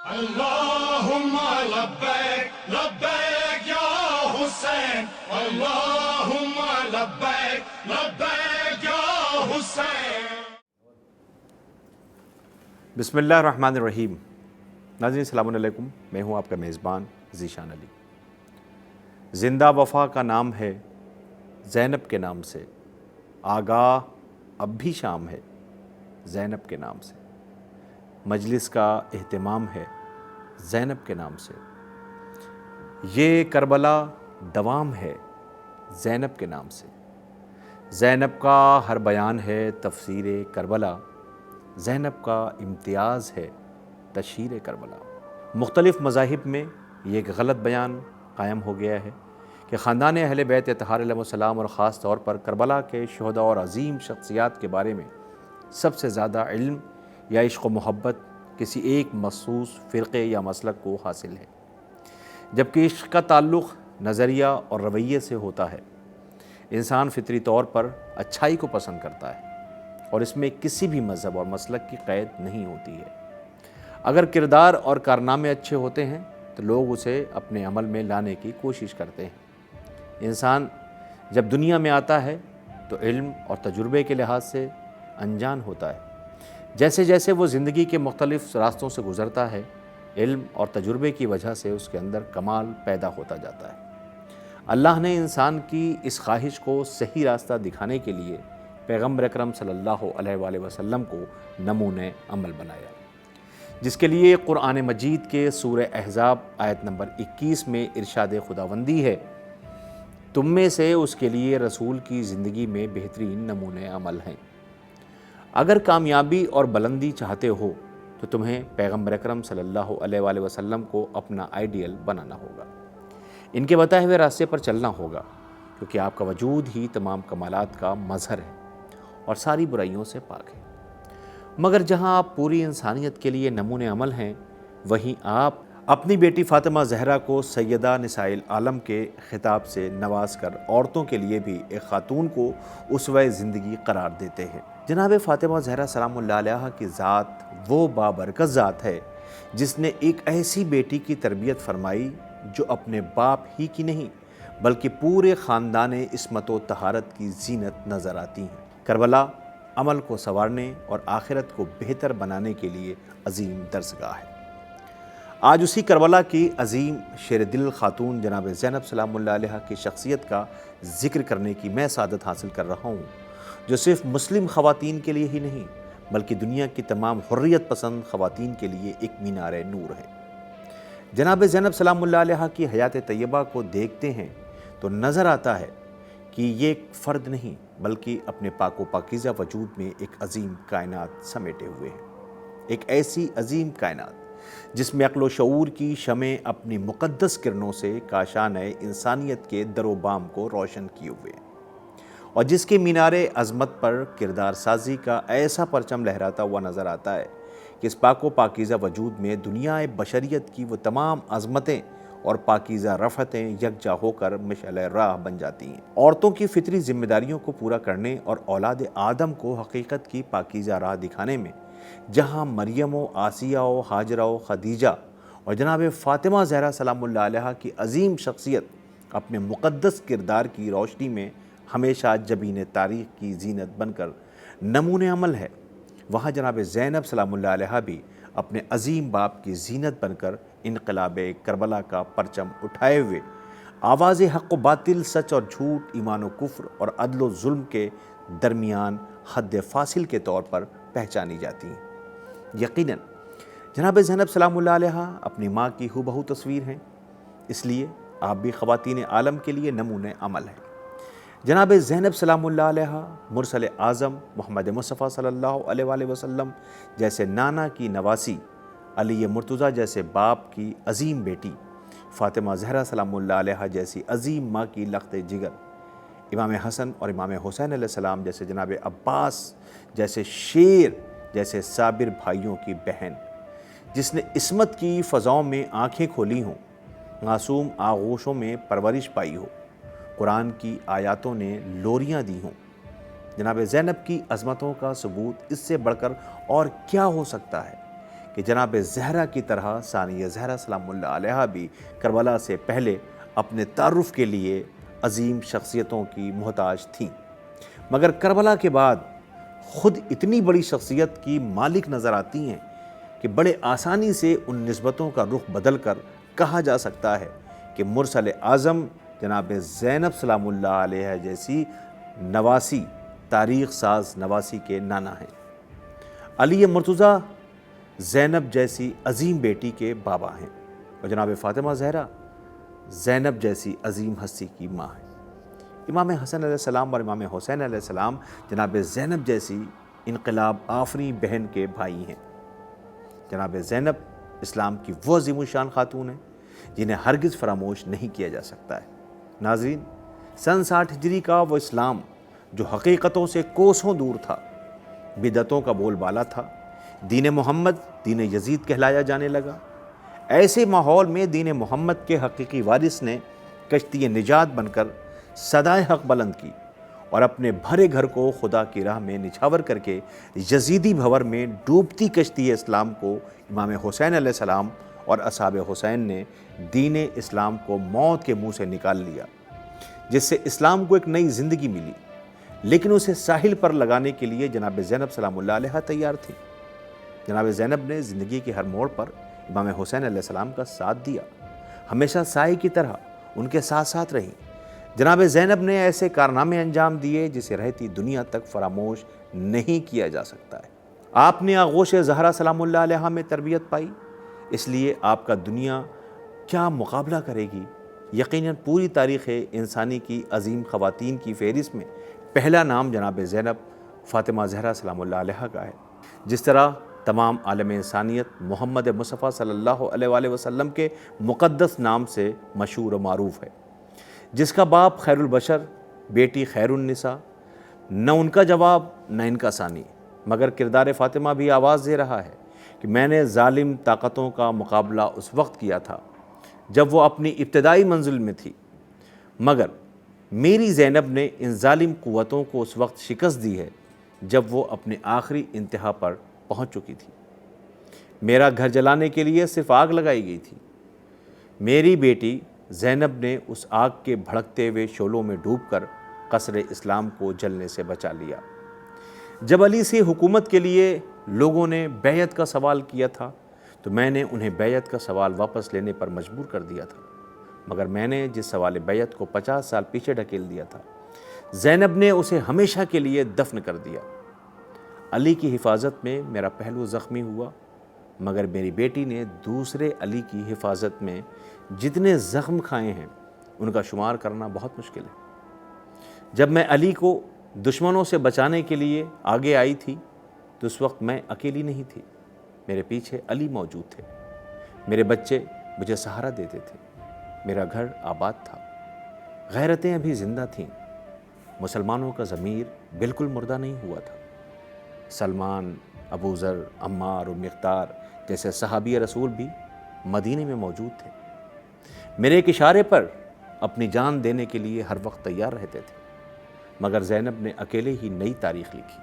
اللهم لبيك لبيك يا حسين اللهم لبيك لبيك يا حسين. بسم اللہ الرحمن الرحیم. ناظرین السلام علیکم، میں ہوں آپ کا میزبان ذیشان علی. زندہ وفا کا نام ہے زینب کے نام سے، آگاہ اب بھی شام ہے زینب کے نام سے، مجلس کا اہتمام ہے زینب کے نام سے، یہ کربلا دوام ہے زینب کے نام سے، زینب کا ہر بیان ہے تفسیر کربلا، زینب کا امتیاز ہے تشہیر کربلا. مختلف مذاہب میں یہ ایک غلط بیان قائم ہو گیا ہے کہ خاندان اہل بیت اطہار علیہ السلام اور خاص طور پر کربلا کے شہداء اور عظیم شخصیات کے بارے میں سب سے زیادہ علم یا عشق و محبت کسی ایک مخصوص فرقے یا مسلک کو حاصل ہے، جبکہ عشق کا تعلق نظریہ اور رویے سے ہوتا ہے. انسان فطری طور پر اچھائی کو پسند کرتا ہے اور اس میں کسی بھی مذہب اور مسلک کی قید نہیں ہوتی ہے. اگر کردار اور کارنامے اچھے ہوتے ہیں تو لوگ اسے اپنے عمل میں لانے کی کوشش کرتے ہیں. انسان جب دنیا میں آتا ہے تو علم اور تجربے کے لحاظ سے انجان ہوتا ہے. جیسے جیسے وہ زندگی کے مختلف راستوں سے گزرتا ہے، علم اور تجربے کی وجہ سے اس کے اندر کمال پیدا ہوتا جاتا ہے. اللہ نے انسان کی اس خواہش کو صحیح راستہ دکھانے کے لیے پیغمبر اکرم صلی اللہ علیہ وآلہ وسلم کو نمونۂ عمل بنایا، جس کے لیے قرآن مجید کے سورہ احزاب آیت نمبر 21 میں ارشاد خداوندی ہے، تم میں سے اس کے لیے رسول کی زندگی میں بہترین نمونۂ عمل ہیں. اگر کامیابی اور بلندی چاہتے ہو تو تمہیں پیغمبر اکرم صلی اللہ علیہ وآلہ وسلم کو اپنا آئیڈیل بنانا ہوگا، ان کے بتائے ہوئے راستے پر چلنا ہوگا، کیونکہ آپ کا وجود ہی تمام کمالات کا مظہر ہے اور ساری برائیوں سے پاک ہے. مگر جہاں آپ پوری انسانیت کے لیے نمونۂ عمل ہیں، وہیں آپ اپنی بیٹی فاطمہ زہرا کو سیدہ نساء العالم کے خطاب سے نواز کر عورتوں کے لیے بھی ایک خاتون کو اسوہ زندگی قرار دیتے ہیں. جناب فاطمہ زہرا سلام اللہ علیہا کی ذات وہ بابرکت ذات ہے جس نے ایک ایسی بیٹی کی تربیت فرمائی جو اپنے باپ ہی کی نہیں بلکہ پورے خاندان عصمت و طہارت کی زینت نظر آتی ہیں. کربلا عمل کو سنوارنے اور آخرت کو بہتر بنانے کے لیے عظیم درسگاہ ہے. آج اسی کربلا کی عظیم شیر دل خاتون جناب زینب سلام اللہ علیہا کی شخصیت کا ذکر کرنے کی میں سعادت حاصل کر رہا ہوں، جو صرف مسلم خواتین کے لیے ہی نہیں بلکہ دنیا کی تمام حریت پسند خواتین کے لیے ایک مینار نور ہے. جناب زینب سلام اللہ علیہا کی حیات طیبہ کو دیکھتے ہیں تو نظر آتا ہے کہ یہ ایک فرد نہیں بلکہ اپنے پاک و پاکیزہ وجود میں ایک عظیم کائنات سمیٹے ہوئے ہیں. ایک ایسی عظیم کائنات جس میں عقل و شعور کی شمع اپنی مقدس کرنوں سے کاشان انسانیت کے در و بام کو روشن کیے ہوئے ہیں، اور جس کے مینار عظمت پر کردار سازی کا ایسا پرچم لہراتا ہوا نظر آتا ہے کہ اس پاک و پاکیزہ وجود میں دنیا بشریت کی وہ تمام عظمتیں اور پاکیزہ رفتیں یکجا ہو کر مشعل راہ بن جاتی ہیں. عورتوں کی فطری ذمہ داریوں کو پورا کرنے اور اولاد آدم کو حقیقت کی پاکیزہ راہ دکھانے میں جہاں مریم و آسیہ و ہاجرہ و خدیجہ اور جناب فاطمہ زہرا سلام اللہ علیہا کی عظیم شخصیت اپنے مقدس کردار کی روشنی میں ہمیشہ جبین تاریخ کی زینت بن کر نمونۂ عمل ہے، وہاں جناب زینب سلام اللہ علیہا بھی اپنے عظیم باپ کی زینت بن کر انقلاب کربلا کا پرچم اٹھائے ہوئے آواز حق و باطل، سچ اور جھوٹ، ایمان و کفر اور عدل و ظلم کے درمیان حد فاصل کے طور پر پہچانی جاتی ہیں. یقیناً جناب زینب سلام اللہ علیہا اپنی ماں کی ہو تصویر ہیں، اس لیے آپ بھی خواتین عالم کے لیے نمونۂ عمل ہیں. جناب زینب سلام اللہ علیہا مرسل اعظم محمد مصطفیٰ صلی اللہ علیہ وآلہ وسلم جیسے نانا کی نواسی، علی مرتضیٰ جیسے باپ کی عظیم بیٹی، فاطمہ زہرا سلام اللہ علیہا جیسی عظیم ماں کی لخت جگر، امام حسن اور امام حسین علیہ السلام جیسے جناب عباس جیسے شیر جیسے صابر بھائیوں کی بہن، جس نے عصمت کی فضاؤں میں آنکھیں کھولی ہوں، معصوم آغوشوں میں پرورش پائی ہو، قرآن کی آیاتوں نے لوریاں دی ہوں. جناب زینب کی عظمتوں کا ثبوت اس سے بڑھ کر اور کیا ہو سکتا ہے کہ جناب زہرا کی طرح ثانیہ زہرا سلام اللہ علیہا بھی کربلا سے پہلے اپنے تعارف کے لیے عظیم شخصیتوں کی محتاج تھیں، مگر کربلا کے بعد خود اتنی بڑی شخصیت کی مالک نظر آتی ہیں کہ بڑے آسانی سے ان نسبتوں کا رخ بدل کر کہا جا سکتا ہے کہ مرسل اعظم جناب زینب سلام اللہ علیہ جیسی نواسی، تاریخ ساز نواسی کے نانا ہیں۔ علی مرتضیٰ زینب جیسی عظیم بیٹی کے بابا ہیں، اور جناب فاطمہ زہرا زینب جیسی عظیم ہستی کی ماں ہیں۔ امام حسن علیہ السلام اور امام حسین علیہ السلام جناب زینب جیسی انقلاب آفریں بہن کے بھائی ہیں۔ جناب زینب اسلام کی وہ عظیم الشان خاتون ہیں جنہیں ہرگز فراموش نہیں کیا جا سکتا ہے۔ ناظرین، سن 60 ہجری کا وہ اسلام جو حقیقتوں سے کوسوں دور تھا، بدعتوں کا بول بالا تھا، دین محمد دین یزید کہلایا جانے لگا۔ ایسے ماحول میں دین محمد کے حقیقی وارث نے کشتی نجات بن کر صدائے حق بلند کی اور اپنے بھرے گھر کو خدا کی راہ میں نچھاور کر کے یزیدی بھور میں ڈوبتی کشتی اسلام کو امام حسین علیہ السلام اور اصحاب حسین نے دین اسلام کو موت کے منہ سے نکال لیا، جس سے اسلام کو ایک نئی زندگی ملی، لیکن اسے ساحل پر لگانے کے لیے جناب زینب سلام اللہ علیہ تیار تھی۔ جناب زینب نے زندگی کے ہر موڑ پر امام حسین علیہ السلام کا ساتھ دیا، ہمیشہ سائے کی طرح ان کے ساتھ ساتھ رہیں۔ جناب زینب نے ایسے کارنامے انجام دیے جسے رہتی دنیا تک فراموش نہیں کیا جا سکتا ہے۔ آپ نے آغوش زہرا سلام اللہ علیہ میں تربیت پائی، اس لیے آپ کا دنیا کیا مقابلہ کرے گی۔ یقیناً پوری تاریخ انسانی کی عظیم خواتین کی فہرست میں پہلا نام جناب زینب فاطمہ زہرا سلام اللہ علیہ کا ہے۔ جس طرح تمام عالم انسانیت محمد مصطفیٰ صلی اللہ علیہ وآلہ وسلم کے مقدس نام سے مشہور و معروف ہے، جس کا باپ خیر البشر، بیٹی خیر النساء، نہ ان کا جواب نہ ان کا ثانی، مگر کردار فاطمہ بھی آواز دے رہا ہے کہ میں نے ظالم طاقتوں کا مقابلہ اس وقت کیا تھا جب وہ اپنی ابتدائی منزل میں تھی، مگر میری زینب نے ان ظالم قوتوں کو اس وقت شکست دی ہے جب وہ اپنے آخری انتہا پر پہنچ چکی تھی۔ میرا گھر جلانے کے لیے صرف آگ لگائی گئی تھی، میری بیٹی زینب نے اس آگ کے بھڑکتے ہوئے شعلوں میں ڈوب کر قصر اسلام کو جلنے سے بچا لیا۔ جب علی سے حکومت کے لیے لوگوں نے بیعت کا سوال کیا تھا تو میں نے انہیں بیعت کا سوال واپس لینے پر مجبور کر دیا تھا، مگر میں نے جس سوال بیعت کو 50 سال پیچھے ڈھکیل دیا تھا، زینب نے اسے ہمیشہ کے لیے دفن کر دیا۔ علی کی حفاظت میں میرا پہلو زخمی ہوا، مگر میری بیٹی نے دوسرے علی کی حفاظت میں جتنے زخم کھائے ہیں ان کا شمار کرنا بہت مشکل ہے۔ جب میں علی کو دشمنوں سے بچانے کے لیے آگے آئی تھی تو اس وقت میں اکیلی نہیں تھی، میرے پیچھے علی موجود تھے، میرے بچے مجھے سہارا دیتے تھے، میرا گھر آباد تھا، غیرتیں ابھی زندہ تھیں، مسلمانوں کا ضمیر بالکل مردہ نہیں ہوا تھا۔ سلمان، ابو ذر، عمار و مقدار جیسے صحابی رسول بھی مدینے میں موجود تھے، میرے ایک اشارے پر اپنی جان دینے کے لیے ہر وقت تیار رہتے تھے، مگر زینب نے اکیلے ہی نئی تاریخ لکھی،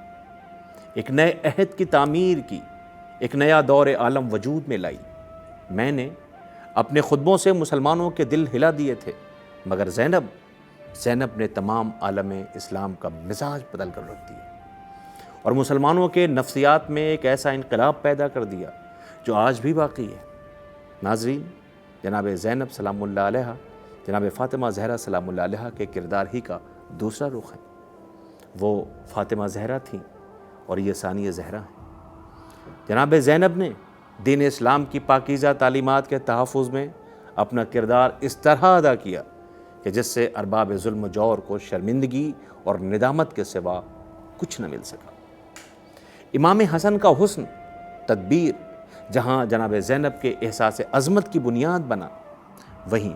ایک نئے عہد کی تعمیر کی، ایک نیا دور عالم وجود میں لائی۔ میں نے اپنے خطبوں سے مسلمانوں کے دل ہلا دیے تھے، مگر زینب نے تمام عالم اسلام کا مزاج بدل کر رکھ دیا اور مسلمانوں کے نفسیات میں ایک ایسا انقلاب پیدا کر دیا جو آج بھی باقی ہے۔ ناظرین، جناب زینب سلام اللہ علیہ جناب فاطمہ زہرا سلام اللہ علیہ کے کردار ہی کا دوسرا رخ ہے۔ وہ فاطمہ زہرا تھیں اور یہ ثانیہ زہرا ہیں۔ جناب زینب نے دین اسلام کی پاکیزہ تعلیمات کے تحفظ میں اپنا کردار اس طرح ادا کیا کہ جس سے ارباب ظلم و جور کو شرمندگی اور ندامت کے سوا کچھ نہ مل سکا۔ امام حسن کا حسن تدبیر جہاں جناب زینب کے احساس عظمت کی بنیاد بنا، وہیں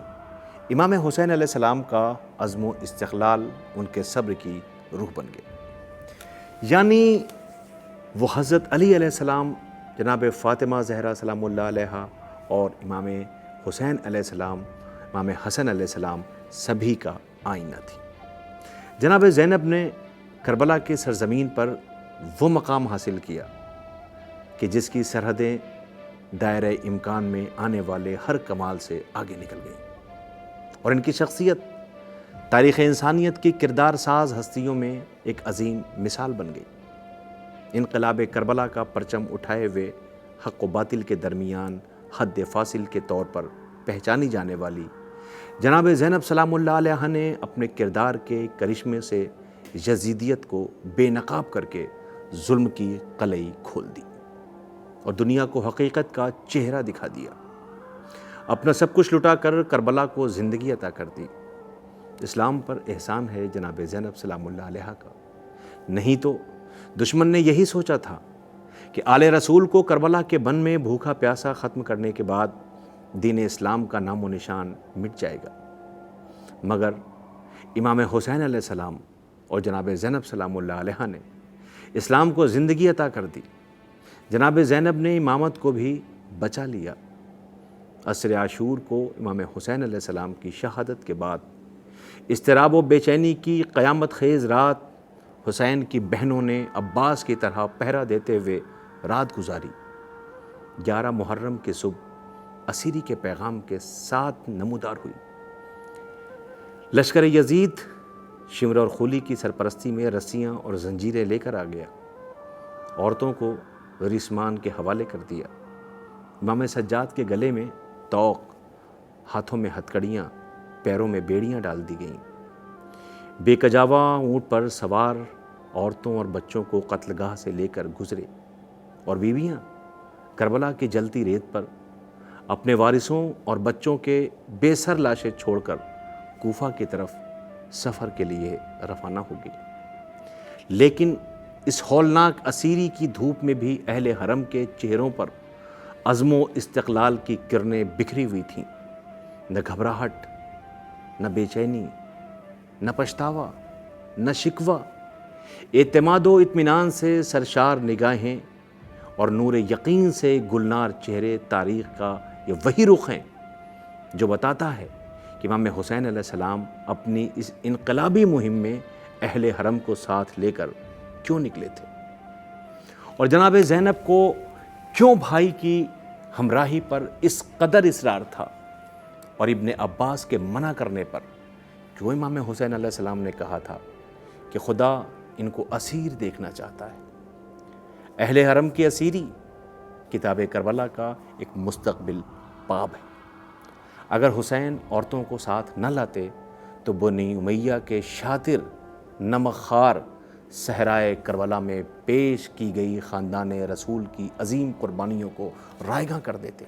امام حسین علیہ السلام کا عزم و استقلال ان کے صبر کی روح بن گیا۔ یعنی وہ حضرت علی علیہ السلام، جناب فاطمہ زہرا سلام اللہ علیہ اور امام حسین علیہ السلام، امام حسن علیہ السلام سبھی کا آئینہ تھی۔ جناب زینب نے کربلا کی سرزمین پر وہ مقام حاصل کیا کہ جس کی سرحدیں دائرہ امکان میں آنے والے ہر کمال سے آگے نکل گئیں، اور ان کی شخصیت تاریخ انسانیت کی کردار ساز ہستیوں میں ایک عظیم مثال بن گئی۔ انقلاب کربلا کا پرچم اٹھائے ہوئے حق و باطل کے درمیان حد فاصل کے طور پر پہچانی جانے والی جناب زینب سلام اللہ علیہ نے اپنے کردار کے کرشمے سے یزیدیت کو بے نقاب کر کے ظلم کی قلعی کھول دی اور دنیا کو حقیقت کا چہرہ دکھا دیا۔ اپنا سب کچھ لٹا کر کربلا کو زندگی عطا کر دی۔ اسلام پر احسان ہے جناب زینب سلام اللہ علیہ کا، نہیں تو دشمن نے یہی سوچا تھا کہ آل رسول کو کربلا کے بن میں بھوکا پیاسا ختم کرنے کے بعد دین اسلام کا نام و نشان مٹ جائے گا، مگر امام حسین علیہ السلام اور جناب زینب سلام اللہ علیہ نے اسلام کو زندگی عطا کر دی۔ جناب زینب نے امامت کو بھی بچا لیا۔ عصر عاشور کو امام حسین علیہ السلام کی شہادت کے بعد اضطراب و بے چینی کی قیامت خیز رات حسین کی بہنوں نے عباس کی طرح پہرا دیتے ہوئے رات گزاری۔ 11 محرم کی صبح اسیری کے پیغام کے ساتھ نمودار ہوئی۔ لشکر یزید شمر اور خولی کی سرپرستی میں رسیاں اور زنجیریں لے کر آ گیا، عورتوں کو ریسمان کے حوالے کر دیا۔ امام سجاد کے گلے میں طوق، ہاتھوں میں ہتھکڑیاں، پیروں میں بیڑیاں ڈال دی گئیں۔ بے کجاوا اونٹ پر سوار عورتوں اور بچوں کو قتل گاہ سے لے کر گزرے، اور بیویاں کربلا کی جلتی ریت پر اپنے وارثوں اور بچوں کے بے سر لاشیں چھوڑ کر کوفہ کی طرف سفر کے لیے روانہ ہو گئی۔ لیکن اس ہولناک اسیری کی دھوپ میں بھی اہل حرم کے چہروں پر عزم و استقلال کی کرنیں بکھری ہوئی تھیں۔ نہ گھبراہٹ، نہ بے چینی، نہ پچھتاوا، نہ شکوہ، اعتماد و اطمینان سے سرشار نگاہیں اور نور یقین سے گلنار چہرے تاریخ کا یہ وہی رخ ہیں جو بتاتا ہے کہ امام حسین علیہ السلام اپنی اس انقلابی مہم میں اہل حرم کو ساتھ لے کر کیوں نکلے تھے، اور جناب زینب کو کیوں بھائی کی ہمراہی پر اس قدر اصرار تھا، اور ابن عباس کے منع کرنے پر کیوں امام حسین علیہ السلام نے کہا تھا کہ خدا ان کو اسیر دیکھنا چاہتا ہے۔ اہل حرم کی اسیری کتاب کربلا کا ایک مستقبل باب ہے۔ اگر حسین عورتوں کو ساتھ نہ لاتے تو بنی امیہ کے شاطر نمک خوار صحرائے کربلا میں پیش کی گئی خاندان رسول کی عظیم قربانیوں کو رائیگاں کر دیتے۔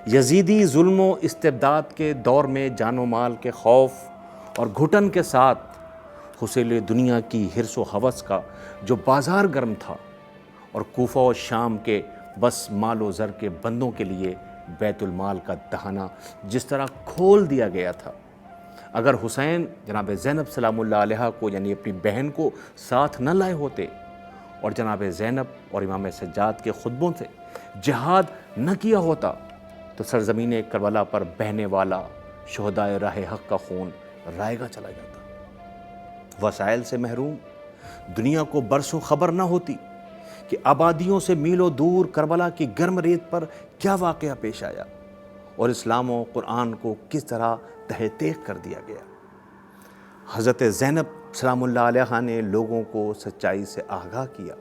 یزیدی ظلم و استبداد کے دور میں جان و مال کے خوف اور گھٹن کے ساتھ حصول دنیا کی حرص و ہوس کا جو بازار گرم تھا، اور کوفہ و شام کے بس مال و زر کے بندوں کے لیے بیت المال کا دہانہ جس طرح کھول دیا گیا تھا، اگر حسین جناب زینب سلام اللہ علیہ کو یعنی اپنی بہن کو ساتھ نہ لائے ہوتے اور جناب زینب اور امام سجاد کے خطبوں سے جہاد نہ کیا ہوتا تو سرزمین کربلا پر بہنے والا شہدائے راہ حق کا خون رائیگاں چلا جاتا۔ وسائل سے محروم دنیا کو برسوں خبر نہ ہوتی کہ آبادیوں سے میلوں دور کربلا کی گرم ریت پر کیا واقعہ پیش آیا اور اسلام و قرآن کو کس طرح تہہ تیغ کر دیا گیا۔ حضرت زینب سلام اللہ علیہ نے لوگوں کو سچائی سے آگاہ کیا۔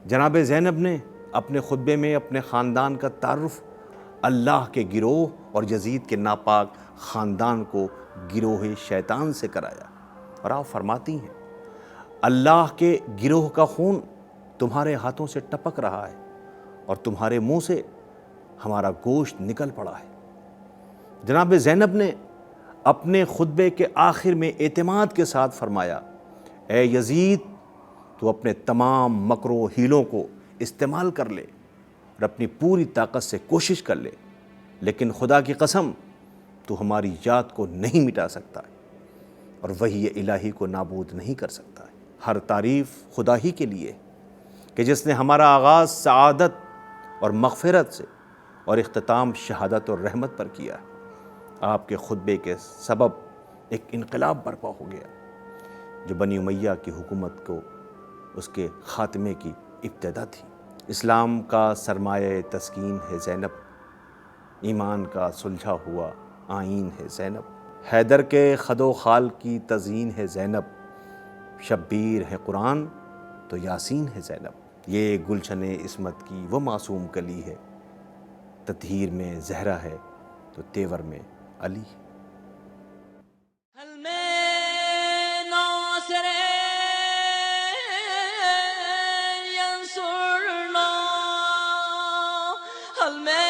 جناب زینب نے اپنے خطبے میں اپنے خاندان کا تعارف اللہ کے گروہ اور یزید کے ناپاک خاندان کو گروہ شیطان سے کرایا، اور آپ فرماتی ہیں اللہ کے گروہ کا خون تمہارے ہاتھوں سے ٹپک رہا ہے اور تمہارے منہ سے ہمارا گوشت نکل پڑا ہے۔ جناب زینب نے اپنے خطبے کے آخر میں اعتماد کے ساتھ فرمایا، اے یزید، تو اپنے تمام مکر و حیلوں کو استعمال کر لے اور اپنی پوری طاقت سے کوشش کر لے، لیکن خدا کی قسم تو ہماری یاد کو نہیں مٹا سکتا اور وحی الہی کو نابود نہیں کر سکتا۔ ہر تعریف خدا ہی کے لیے کہ جس نے ہمارا آغاز سعادت اور مغفرت سے اور اختتام شہادت اور رحمت پر کیا۔ آپ کے خطبے کے سبب ایک انقلاب برپا ہو گیا جو بنی امیہ کی حکومت کو اس کے خاتمے کی ابتدا تھی۔ اسلام کا سرمایہ تسکین ہے زینب، ایمان کا سلجھا ہوا آئین ہے زینب، حیدر کے خد و خال کی تزئین ہے زینب، شبیر ہے قرآن تو یاسین ہے زینب، یہ گلشن عصمت کی وہ معصوم کلی ہے، تطہیر میں زہرا ہے تو تیور میں علی۔ حل میں ناصر ینصرنا، حل میں